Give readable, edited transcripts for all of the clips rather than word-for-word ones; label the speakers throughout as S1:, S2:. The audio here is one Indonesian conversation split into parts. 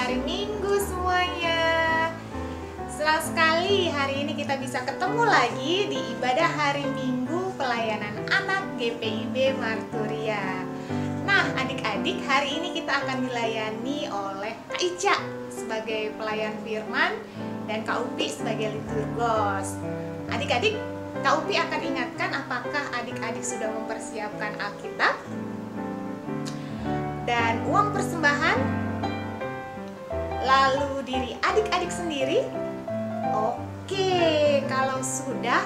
S1: hari Minggu semuanya. Senang sekali hari ini kita bisa ketemu lagi di ibadah hari Minggu pelayanan anak GPIB Marturia. Nah, adik-adik, hari ini kita akan dilayani oleh Kak Ica sebagai pelayan firman dan Kak Upi sebagai liturgos. Adik-adik, Kak Upi akan ingatkan apakah adik-adik sudah mempersiapkan Alkitab dan uang persembahan, lalu diri adik-adik sendiri. Oke, kalau sudah,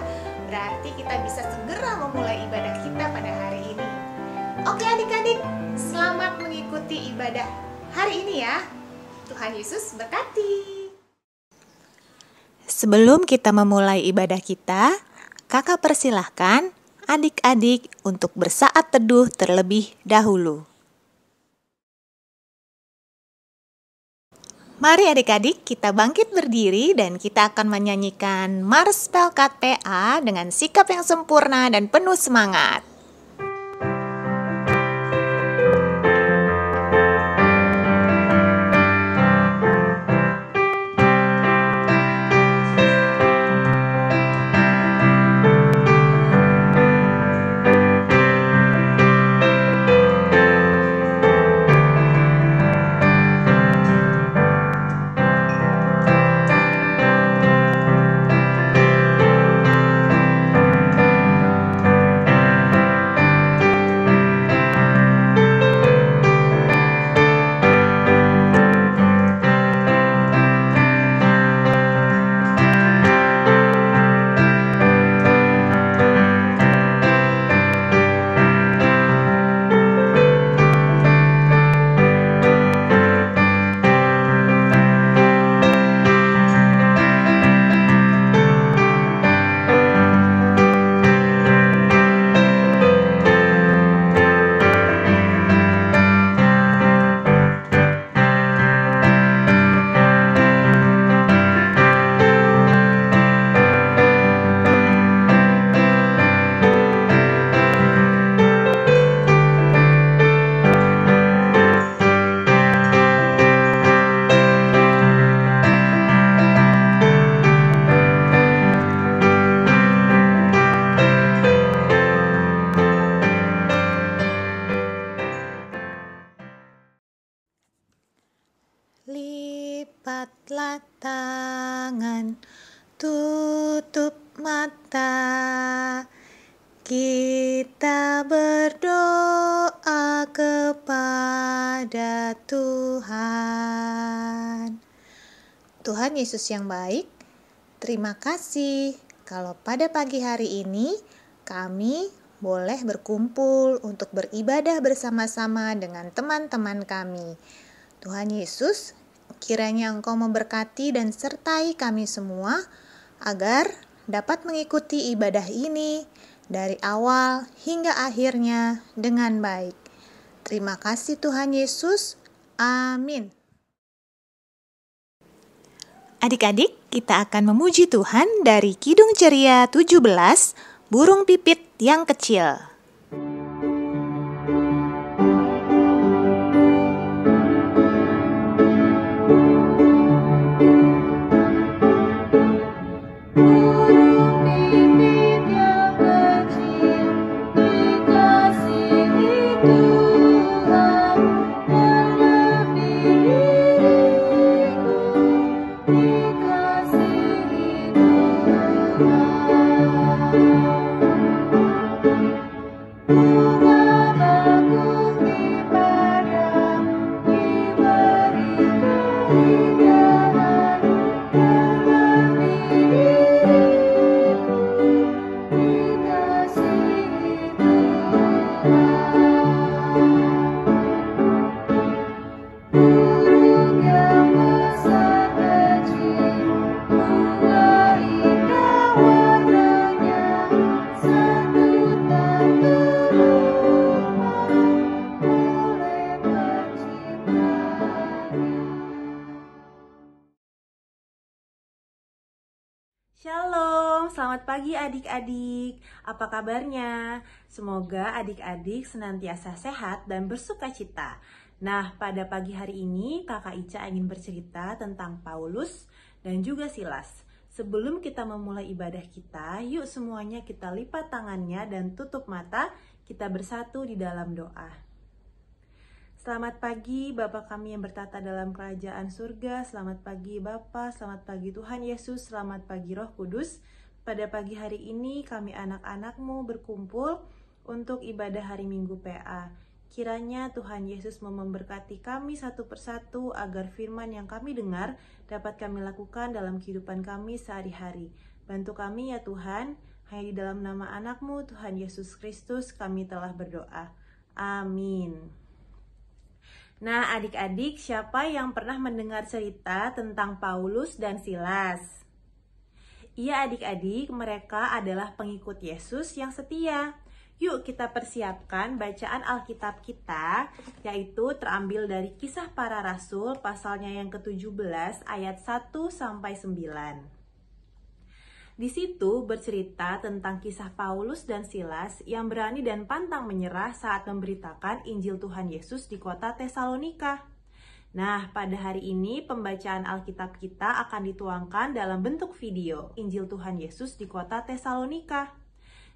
S1: berarti kita bisa segera memulai ibadah kita pada hari ini. Oke adik-adik, selamat mengikuti ibadah hari ini ya. Tuhan Yesus berkati.
S2: Sebelum kita memulai ibadah kita, kakak persilahkan adik-adik untuk bersaat teduh terlebih dahulu. Mari adik-adik kita bangkit berdiri dan kita akan menyanyikan Mars Pelkat PA dengan sikap yang sempurna dan penuh semangat. Lipatlah tangan, tutup mata, kita berdoa kepada Tuhan. Tuhan Yesus yang baik, terima kasih kalau pada pagi hari ini kami boleh berkumpul untuk beribadah bersama-sama dengan teman-teman kami. Tuhan Yesus, kiranya Engkau memberkati dan sertai kami semua agar dapat mengikuti ibadah ini dari awal hingga akhirnya dengan baik. Terima kasih Tuhan Yesus. Amin. Adik-adik, kita akan memuji Tuhan dari Kidung Ceria 17, Burung Pipit yang Kecil.
S3: Shalom, selamat pagi adik-adik. Apa kabarnya? Semoga adik-adik senantiasa sehat dan bersukacita. Nah, pada pagi hari ini Kakak Ica ingin bercerita tentang Paulus dan juga Silas. Sebelum kita memulai ibadah kita, yuk semuanya kita lipat tangannya dan tutup mata, kita bersatu di dalam doa. Selamat pagi Bapa kami yang bertata dalam kerajaan surga. Selamat pagi Bapa, selamat pagi Tuhan Yesus, selamat pagi Roh Kudus. Pada pagi hari ini kami anak-anak-Mu berkumpul untuk ibadah hari Minggu PA. Kiranya Tuhan Yesus memberkati kami satu persatu agar firman yang kami dengar dapat kami lakukan dalam kehidupan kami sehari-hari. Bantu kami ya Tuhan, hanya di dalam nama anak-Mu Tuhan Yesus Kristus kami telah berdoa. Amin. Nah adik-adik, siapa yang pernah mendengar cerita tentang Paulus dan Silas? Iya adik-adik, mereka adalah pengikut Yesus yang setia. Yuk kita persiapkan bacaan Alkitab kita, yaitu terambil dari Kisah Para Rasul pasalnya yang ke-17 ayat 1-9. Di situ bercerita tentang kisah Paulus dan Silas yang berani dan pantang menyerah saat memberitakan Injil Tuhan Yesus di kota Tesalonika. Nah, pada hari ini pembacaan Alkitab kita akan dituangkan dalam bentuk video Injil Tuhan Yesus di kota Tesalonika.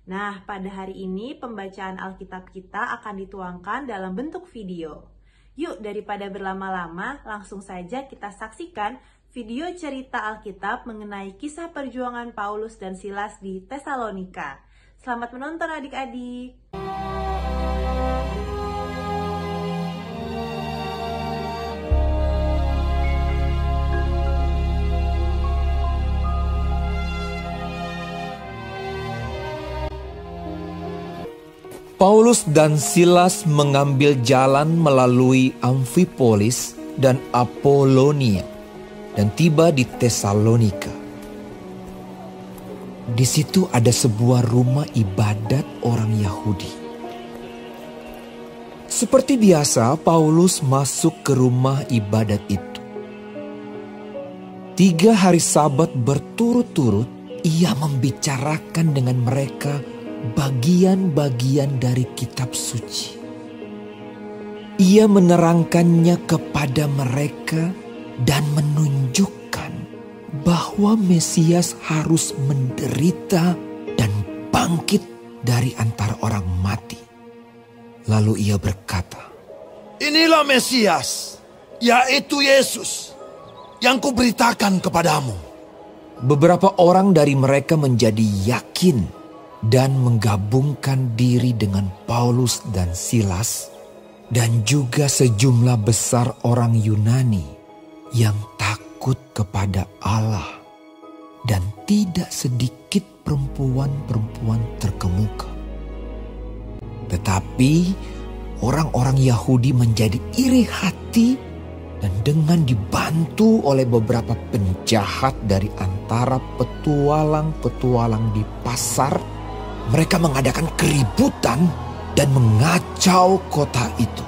S3: Nah, pada hari ini pembacaan Alkitab kita akan dituangkan dalam bentuk video. Yuk, daripada berlama-lama, langsung saja kita saksikan video cerita Alkitab mengenai kisah perjuangan Paulus dan Silas di Tesalonika. Selamat menonton adik-adik.
S4: Paulus dan Silas mengambil jalan melalui Amfipolis dan Apolonia dan tiba di Tesalonika. Di situ ada sebuah rumah ibadat orang Yahudi. Seperti biasa, Paulus masuk ke rumah ibadat itu. 3 hari Sabat berturut-turut, ia membicarakan dengan mereka bagian-bagian dari kitab suci. Ia menerangkannya kepada mereka dan menunjukkan bahwa Mesias harus menderita dan bangkit dari antara orang mati. Lalu ia berkata,
S5: "Inilah Mesias, yaitu Yesus, yang kuberitakan kepadamu."
S4: Beberapa orang dari mereka menjadi yakin dan menggabungkan diri dengan Paulus dan Silas dan juga sejumlah besar orang Yunani yang takut kepada Allah dan tidak sedikit perempuan-perempuan terkemuka. Tetapi orang-orang Yahudi menjadi iri hati dan dengan dibantu oleh beberapa penjahat dari antara petualang-petualang di pasar, mereka mengadakan keributan dan mengacau kota itu.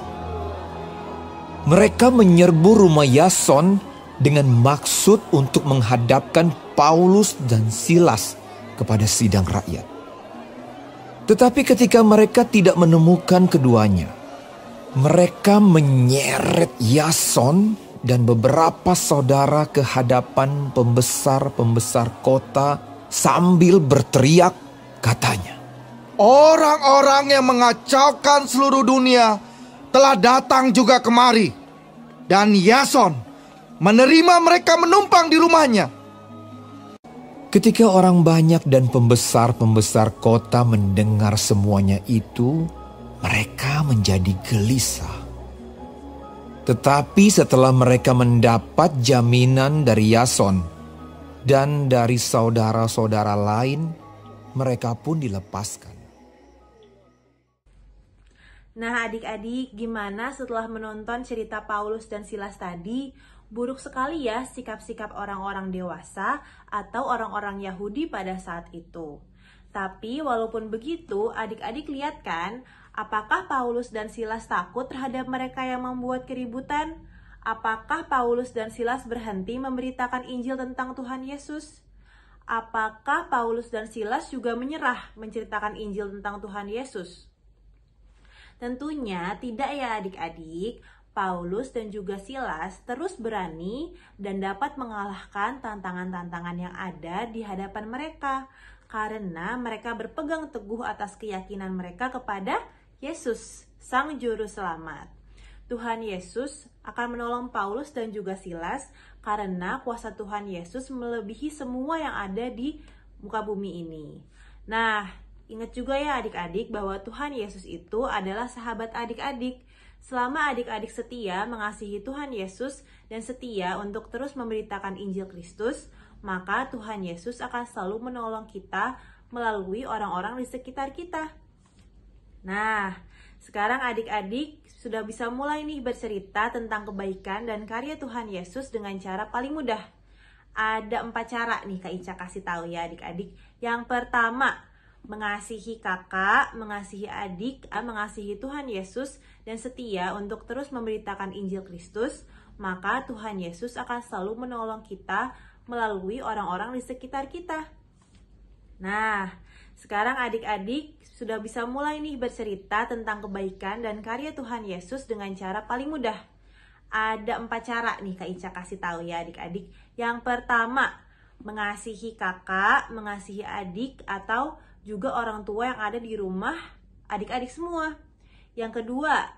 S4: Mereka menyerbu rumah Yason dengan maksud untuk menghadapkan Paulus dan Silas kepada sidang rakyat. Tetapi ketika mereka tidak menemukan keduanya, mereka menyeret Yason dan beberapa saudara ke hadapan pembesar-pembesar kota sambil berteriak, katanya,
S5: "Orang-orang yang mengacaukan seluruh dunia telah datang juga kemari, dan Yason menerima mereka menumpang di rumahnya."
S4: Ketika orang banyak dan pembesar-pembesar kota mendengar semuanya itu, mereka menjadi gelisah. Tetapi setelah mereka mendapat jaminan dari Yason dan dari saudara-saudara lain, mereka pun dilepaskan.
S3: Nah adik-adik, gimana setelah menonton cerita Paulus dan Silas tadi? Buruk sekali ya sikap-sikap orang-orang dewasa atau orang-orang Yahudi pada saat itu. Tapi walaupun begitu, adik-adik lihat kan, apakah Paulus dan Silas takut terhadap mereka yang membuat keributan? Apakah Paulus dan Silas berhenti memberitakan Injil tentang Tuhan Yesus? Apakah Paulus dan Silas juga menyerah menceritakan Injil tentang Tuhan Yesus? Tentunya tidak ya adik-adik. Paulus dan juga Silas terus berani dan dapat mengalahkan tantangan-tantangan yang ada di hadapan mereka karena mereka berpegang teguh atas keyakinan mereka kepada Yesus, Sang Juru Selamat. Tuhan Yesus akan menolong Paulus dan juga Silas karena kuasa Tuhan Yesus melebihi semua yang ada di muka bumi ini. Nah, ingat juga ya adik-adik bahwa Tuhan Yesus itu adalah sahabat adik-adik. Selama adik-adik setia mengasihi Tuhan Yesus dan setia untuk terus memberitakan Injil Kristus, maka Tuhan Yesus akan selalu menolong kita melalui orang-orang di sekitar kita. Nah, sekarang adik-adik sudah bisa mulai nih bercerita tentang kebaikan dan karya Tuhan Yesus dengan cara paling mudah. Ada 4 cara nih Kak Ica kasih tahu ya adik-adik. Yang pertama, mengasihi kakak, mengasihi adik, mengasihi Tuhan Yesus dan setia untuk terus memberitakan Injil Kristus, maka Tuhan Yesus akan selalu menolong kita melalui orang-orang di sekitar kita. Nah, sekarang adik-adik sudah bisa mulai nih bercerita tentang kebaikan dan karya Tuhan Yesus dengan cara paling mudah. Ada 4 cara nih Kak Ica kasih tahu ya adik-adik. Yang pertama, mengasihi kakak, mengasihi adik, atau juga orang tua yang ada di rumah adik-adik semua. Yang kedua,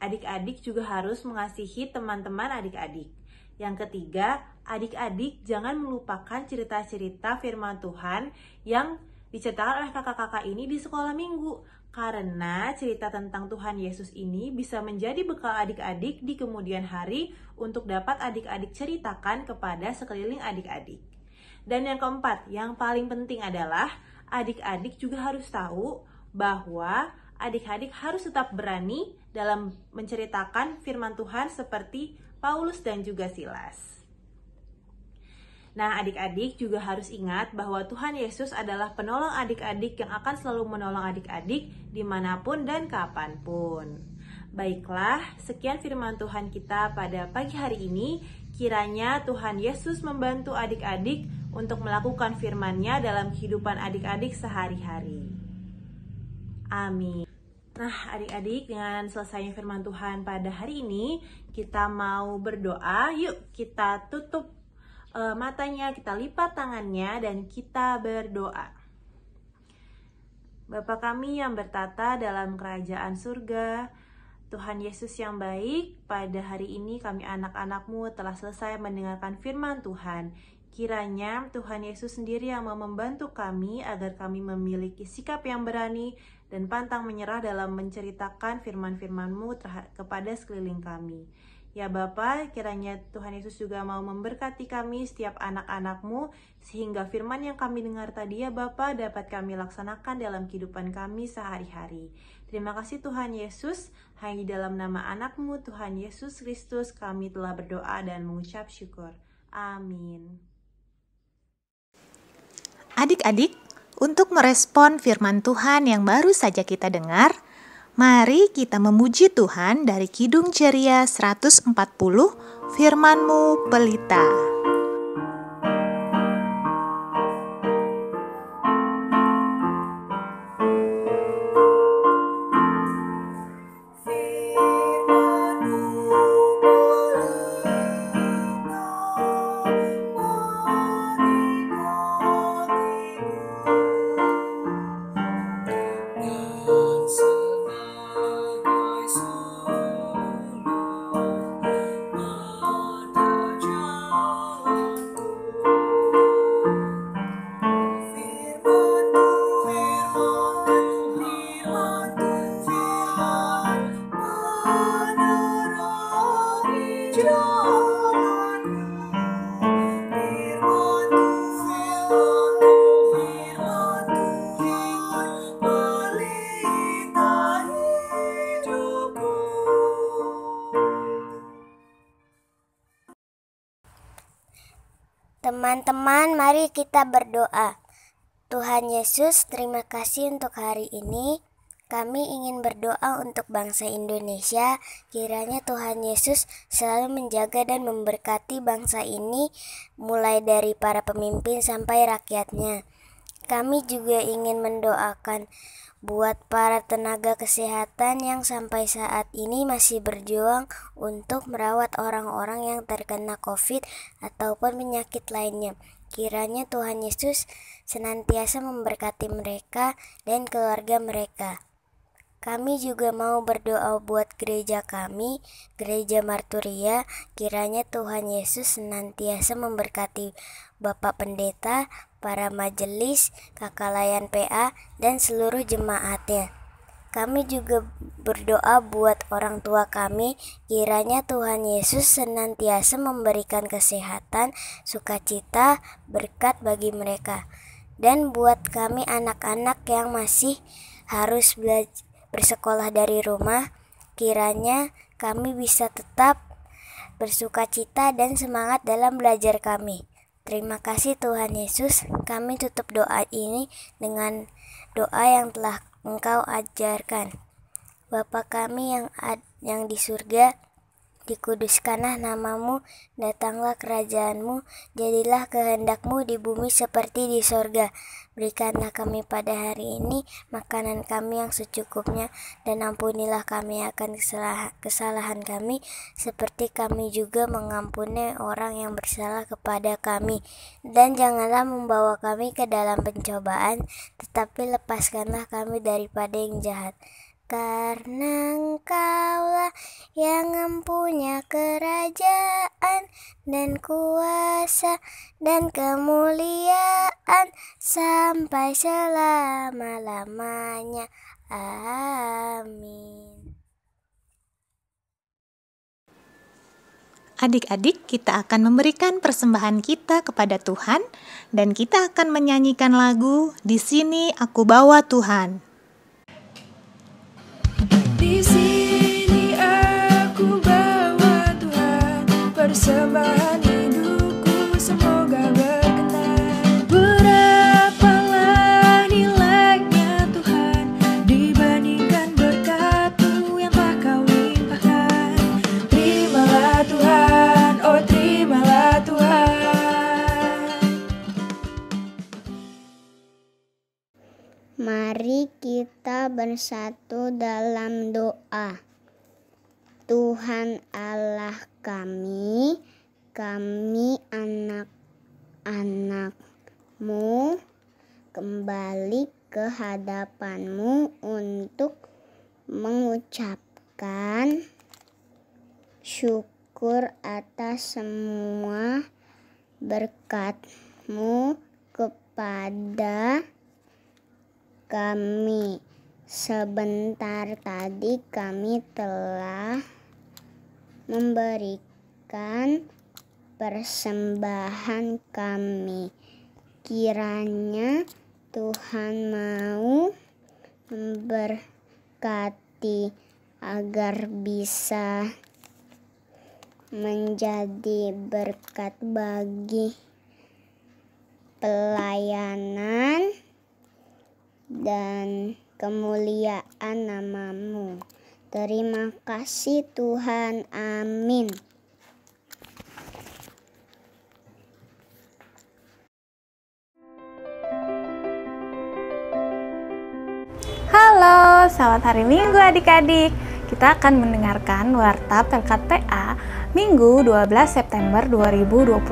S3: adik-adik juga harus mengasihi teman-teman adik-adik. Yang ketiga, adik-adik jangan melupakan cerita-cerita firman Tuhan yang diceritakan oleh kakak-kakak ini di sekolah minggu. Karena cerita tentang Tuhan Yesus ini bisa menjadi bekal adik-adik di kemudian hari untuk dapat adik-adik ceritakan kepada sekeliling adik-adik. Dan yang keempat, yang paling penting adalah adik-adik juga harus tahu bahwa adik-adik harus tetap berani dalam menceritakan firman Tuhan seperti Paulus dan juga Silas. Nah, adik-adik juga harus ingat bahwa Tuhan Yesus adalah penolong adik-adik yang akan selalu menolong adik-adik dimanapun dan kapanpun. Baiklah, sekian firman Tuhan kita pada pagi hari ini. Kiranya Tuhan Yesus membantu adik-adik untuk melakukan firman-Nya dalam kehidupan adik-adik sehari-hari. Amin. Nah, adik-adik, dengan selesainya firman Tuhan pada hari ini, kita mau berdoa. Yuk, kita tutup matanya, kita lipat tangannya, dan kita berdoa. Bapa kami yang bertata dalam kerajaan surga, Tuhan Yesus yang baik, pada hari ini kami anak-anak-Mu telah selesai mendengarkan firman Tuhan. Kiranya Tuhan Yesus sendiri yang mau membantu kami agar kami memiliki sikap yang berani dan pantang menyerah dalam menceritakan firman-firman-Mu kepada sekeliling kami. Ya Bapa, kiranya Tuhan Yesus juga mau memberkati kami setiap anak-anak-Mu, sehingga firman yang kami dengar tadi ya Bapa dapat kami laksanakan dalam kehidupan kami sehari-hari. Terima kasih Tuhan Yesus, hanya di dalam nama anak-Mu Tuhan Yesus Kristus kami telah berdoa dan mengucap syukur. Amin.
S2: Adik-adik, untuk merespon firman Tuhan yang baru saja kita dengar, mari kita memuji Tuhan dari Kidung Ceria 140, Firman-Mu Pelita.
S6: Teman-teman, mari kita berdoa. Tuhan Yesus, terima kasih untuk hari ini. Kami ingin berdoa untuk bangsa Indonesia. Kiranya Tuhan Yesus selalu menjaga dan memberkati bangsa ini, mulai dari para pemimpin sampai rakyatnya. Kami juga ingin mendoakan buat para tenaga kesehatan yang sampai saat ini masih berjuang untuk merawat orang-orang yang terkena COVID ataupun penyakit lainnya. Kiranya Tuhan Yesus senantiasa memberkati mereka dan keluarga mereka. Kami juga mau berdoa buat gereja kami, Gereja Marturia. Kiranya Tuhan Yesus senantiasa memberkati Bapak Pendeta, para majelis, kakak layan PA, dan seluruh jemaatnya. Kami juga berdoa buat orang tua kami. Kiranya Tuhan Yesus senantiasa memberikan kesehatan, sukacita, berkat bagi mereka. Dan buat kami anak-anak yang masih harus bersekolah dari rumah, kiranya kami bisa tetap bersukacita dan semangat dalam belajar kami. Terima kasih Tuhan Yesus. Kami tutup doa ini dengan doa yang telah Engkau ajarkan. Bapa kami yang di surga, dikuduskanlah namamu, datanglah kerajaanmu, jadilah kehendak-Mu di bumi seperti di sorga. Berikanlah kami pada hari ini makanan kami yang secukupnya, dan ampunilah kami akan kesalahan kami, seperti kami juga mengampuni orang yang bersalah kepada kami. Dan janganlah membawa kami ke dalam pencobaan, tetapi lepaskanlah kami daripada yang jahat. Karena Engkaulah yang mempunyai kerajaan dan kuasa dan kemuliaan sampai selama-lamanya. Amin.
S2: Adik-adik, kita akan memberikan persembahan kita kepada Tuhan dan kita akan menyanyikan lagu "Di Sini Aku Bawa Tuhan".
S7: Di sini aku bawa Tuhan, persembahan hidupku semoga berkenan. Berapalah nilainya Tuhan dibandingkan berkat-Mu yang tak Kau limpahkan. Terimalah Tuhan, oh terimalah Tuhan.
S6: Mari kita bersatu dalam doa. Tuhan Allah kami anak-anak-Mu kembali ke hadapan-Mu untuk mengucapkan syukur atas semua berkat-Mu kepada kami. Sebentar tadi kami telah memberikan persembahan kami. Kiranya Tuhan mau memberkati agar bisa menjadi berkat bagi pelayanan dan kemuliaan nama-Mu. Terima kasih Tuhan. Amin.
S8: Halo, selamat hari Minggu adik-adik. Kita akan mendengarkan Warta Pelkat PA Minggu 12 September 2021.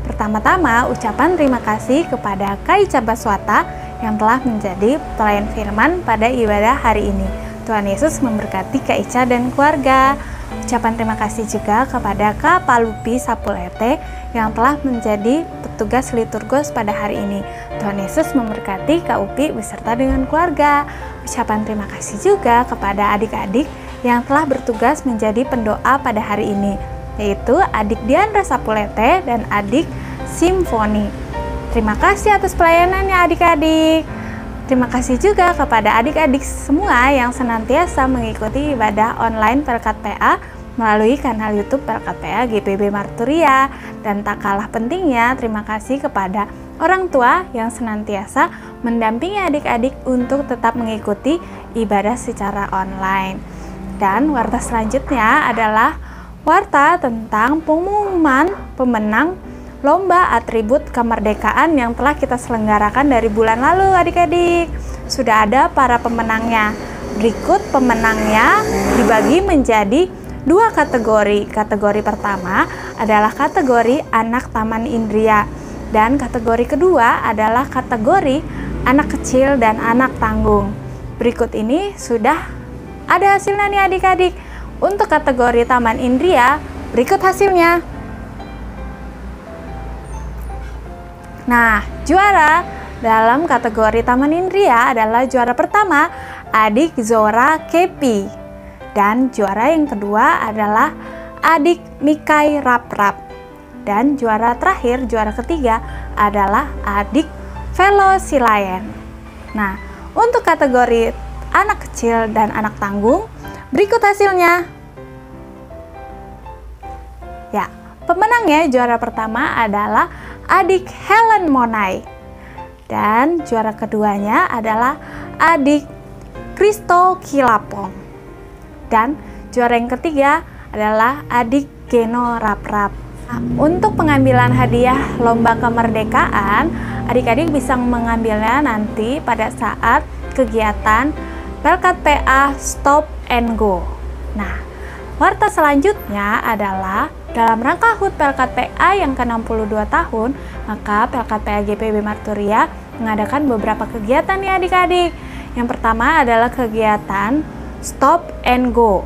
S8: Pertama-tama, ucapan terima kasih kepada Kak Ica Baswata yang telah menjadi pelayan firman pada ibadah hari ini. Tuhan Yesus memberkati Kak Ica dan keluarga. Ucapan terima kasih juga kepada Kak Palupi Sapulete yang telah menjadi petugas liturgos pada hari ini. Tuhan Yesus memberkati Kak Upi beserta dengan keluarga. Ucapan terima kasih juga kepada adik-adik yang telah bertugas menjadi pendoa pada hari ini, yaitu adik Diandra Sapulete dan adik Simfoni. Terima kasih atas pelayanannya adik-adik. Terima kasih juga kepada adik-adik semua yang senantiasa mengikuti ibadah online Pelkat PA melalui kanal YouTube Pelkat PA GPIB Marturia. Dan tak kalah pentingnya, terima kasih kepada orang tua yang senantiasa mendampingi adik-adik untuk tetap mengikuti ibadah secara online. Dan warta selanjutnya adalah warta tentang pengumuman pemenang lomba atribut kemerdekaan yang telah kita selenggarakan dari bulan lalu adik-adik. Sudah ada para pemenangnya. Berikut pemenangnya dibagi menjadi 2 kategori. Kategori pertama adalah kategori anak taman indria, dan kategori kedua adalah kategori anak kecil dan anak tanggung. Berikut ini sudah ada hasilnya nih adik-adik. Untuk kategori taman indria, berikut hasilnya. Nah, juara dalam kategori taman indria adalah juara pertama adik Zora Kepi, dan juara yang kedua adalah adik Mikai Raprap, dan juara terakhir, juara ketiga adalah adik Velo Silayen. Nah, untuk kategori anak kecil dan anak tanggung, berikut hasilnya. Ya, pemenangnya juara pertama adalah adik Helen Monai, dan juara keduanya adalah adik Kristo Kilapong, dan juara yang ketiga adalah adik Geno Raprap. Nah, untuk pengambilan hadiah lomba kemerdekaan, adik-adik bisa mengambilnya nanti pada saat kegiatan Pelkat PA Stop and Go. Nah, warta selanjutnya adalah dalam rangka HUT Pelkat PA yang ke-62 tahun, maka Pelkat PA GPIB Marturia mengadakan beberapa kegiatan nih adik-adik. Yang pertama adalah kegiatan Stop and Go.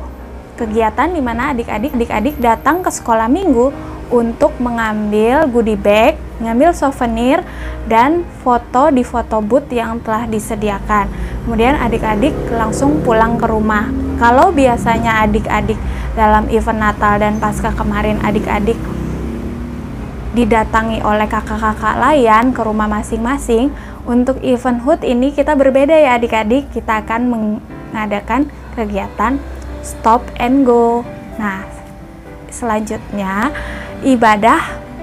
S8: Kegiatan di mana adik-adik datang ke sekolah minggu untuk mengambil goodie bag, mengambil souvenir, dan foto di foto booth yang telah disediakan. Kemudian adik-adik langsung pulang ke rumah. Kalau biasanya adik-adik dalam event Natal dan Paskah kemarin adik-adik didatangi oleh kakak-kakak layan ke rumah masing-masing, untuk event HUT ini kita berbeda ya adik-adik. Kita akan mengadakan kegiatan Stop and Go. Nah, selanjutnya ibadah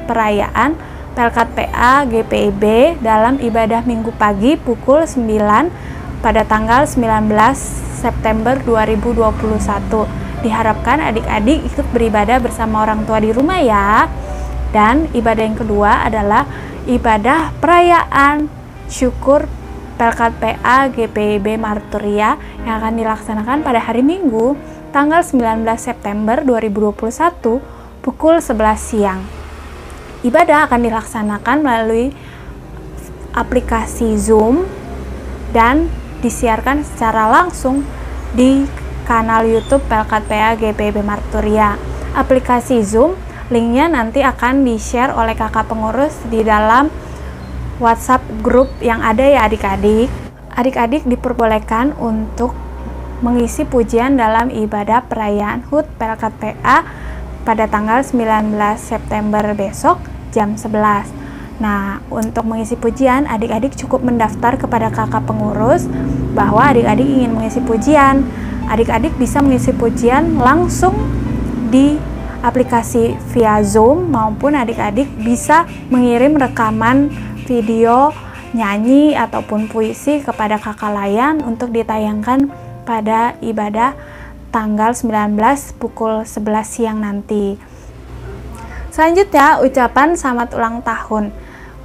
S8: perayaan Pelkat PA GPIB dalam ibadah minggu pagi pukul 9 pada tanggal 19 September 2021. Diharapkan adik-adik ikut beribadah bersama orang tua di rumah ya. Dan ibadah yang kedua adalah ibadah perayaan syukur Pelkat PA GPIB Marturia yang akan dilaksanakan pada hari Minggu tanggal 19 September 2021 pukul 11 siang. Ibadah akan dilaksanakan melalui aplikasi Zoom dan disiarkan secara langsung di kanal YouTube Pelkat PA GPIB Marturia. Aplikasi Zoom, linknya nanti akan di-share oleh kakak pengurus di dalam WhatsApp grup yang ada ya adik-adik. Adik-adik diperbolehkan untuk mengisi pujian dalam ibadah perayaan HUT Pelkat PA pada tanggal 19 September besok jam 11. Nah, untuk mengisi pujian, adik-adik cukup mendaftar kepada kakak pengurus bahwa adik-adik ingin mengisi pujian. Adik-adik bisa mengisi pujian langsung di aplikasi via Zoom, maupun adik-adik bisa mengirim rekaman video nyanyi ataupun puisi kepada kakak layan untuk ditayangkan pada ibadah tanggal 19 pukul 11 siang nanti. Selanjutnya, ucapan selamat ulang tahun.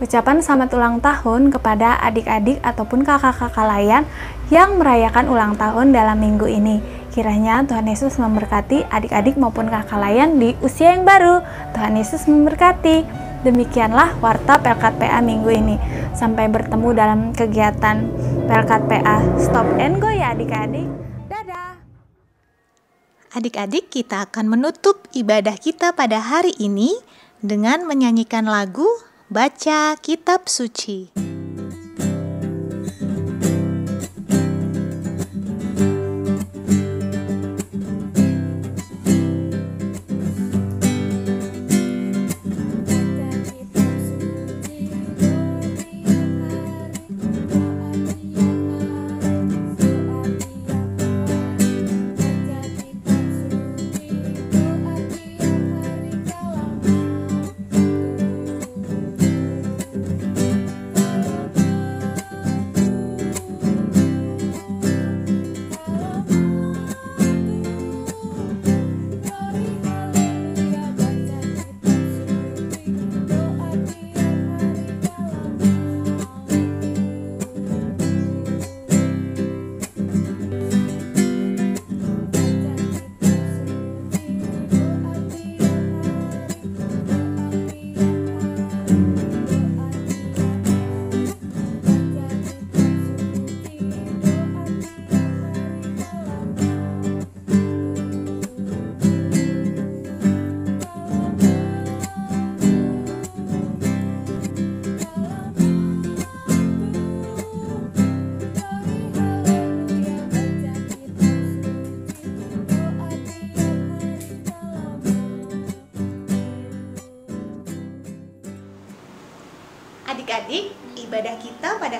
S8: Ucapan selamat ulang tahun kepada adik-adik ataupun kakak-kakak layan yang merayakan ulang tahun dalam minggu ini. Kiranya Tuhan Yesus memberkati adik-adik maupun kakak layan di usia yang baru. Tuhan Yesus memberkati. Demikianlah warta Pelkat PA minggu ini. Sampai bertemu dalam kegiatan Pelkat PA Stop and Go ya adik-adik. Dadah.
S2: Adik-adik, kita akan menutup ibadah kita pada hari ini dengan menyanyikan lagu Baca Kitab Suci.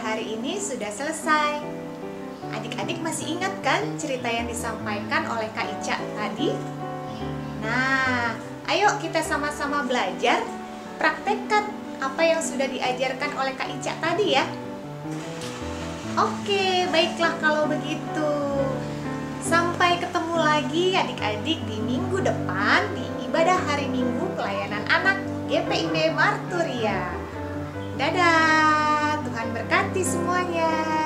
S1: hari ini sudah selesai. Adik-adik masih ingat kan cerita yang disampaikan oleh Kak Ica tadi? Nah, ayo kita sama-sama belajar, praktekkan apa yang sudah diajarkan oleh Kak Ica tadi ya. Oke, baiklah kalau begitu. Sampai ketemu lagi adik-adik di minggu depan di ibadah hari Minggu pelayanan anak GPIB Marturia. Dadah, Tuhan berkati semuanya.